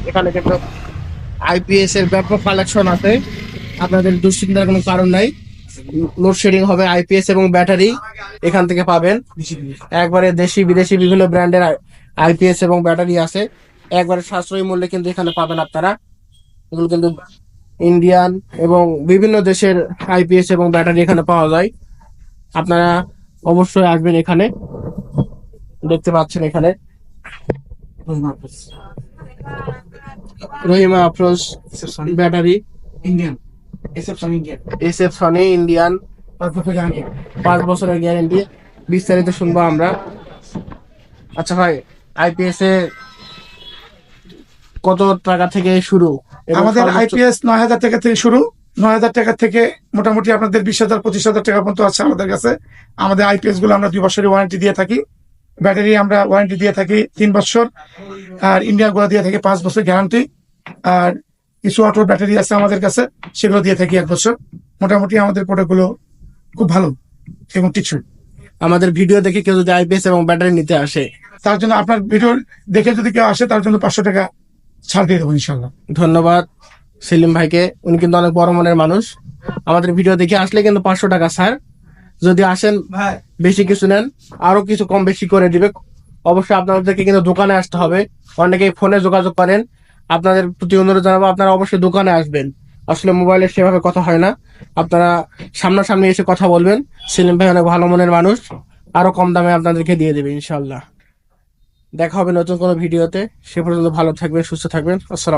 এখানে কিন্তু আইপিএস এর ব্যাপক কালেকশন আছে, আপনাদের দুশ্চিন্তার কোনো কারণ নাই। লোডশেডিং হবে, আইপিএস এবং ব্যাটারি এখান থেকে পাবেন। একবারে দেশি বিদেশি বিভিন্ন ব্র্যান্ডের আইপিএস এবং ব্যাটারি আছে, একবারে সাশ্রয়ী মূল্যে কিন্তু এখানে পাবেন আপনারা। এগুলো কিন্তু ইন্ডিয়ান এবং বিভিন্ন দেশের আইপিএস এবং ব্যাটারি এখানে পাওয়া যায়। আপনারা অবশ্যই আসবেন এখানে। দেখতে পাচ্ছেন এখানে Rahima Afroz battery, Indian Indian SF Sony Indian, 5 বছর গ্যারান্টি। 5 বছরের গ্যারেন্টি। বিস্তারিত শুনবো আমরা। আচ্ছা ভাই, আইপিএস এ কত টাকা থেকে শুরু? এবং আমাদের সর্বোচ্চ- আইপিএস 9,000 টাকা থেকে শুরু। 9,000 টাকা থেকে মোটামুটি আপনাদের 20,000 25,000 টাকা পর্যন্ত আছে আমাদের কাছে। আমাদের আইপিএস গুলো আমরা 2 বছরের ওয়ারেন্টি দিয়ে থাকি। ব্যাটারি আমরা ওয়ারেন্টি দিয়ে থাকি 3 বছর। আর ইন্ডিয়ান গুলো দিয়ে থাকি 5 বছর গ্যারান্টি। আর কিছু অটো ব্যাটারি আছে আমাদের কাছে, সেগুলো দিয়ে থাকি 1 বছর। মোটামুটি আমাদের প্রোডাক্ট গুলো খুব ভালো এবং টিকসই। আমাদের ভিডিও দেখে কেউ যদি আইপিএস এবং ব্যাটারি নিতে আসে, তার জন্য আপনার ভিডিও দেখে যদি কেউ আসে তার জন্য 500 টাকা ছাড় দিয়ে দেবো ইনশাল্লাহ। ধন্যবাদ সেলিম ভাইকে, উনি কিন্তু অনেক বড় মনের মানুষ। আমাদের ভিডিও দেখে আসলে কিন্তু 500 টাকা স্যার, যদি আসেন বেশি কিছু নেন আরো কিছু কম বেশি করে দিবে। অবশ্যই আপনাদেরকে কিন্তু দোকানে আসতে হবে, অনেকেই ফোনে যোগাযোগ করেন। আপনাদের প্রতি অনুরোধ জানাবো, আপনারা অবশ্যই দোকানে আসবেন। আসলে মোবাইলে সেভাবে কথা হয় না, আপনারা সামনাসামনি এসে কথা বলবেন। সেলিম ভাই অনেক ভালো মনের মানুষ, আরো কম দামে আপনাদেরকে দিয়ে দেবে ইনশাল্লাহ। দেখা হবে নতুন কোনো ভিডিওতে, সে পর্যন্ত ভালো থাকবেন, সুস্থ থাকবেন। আসসালাম।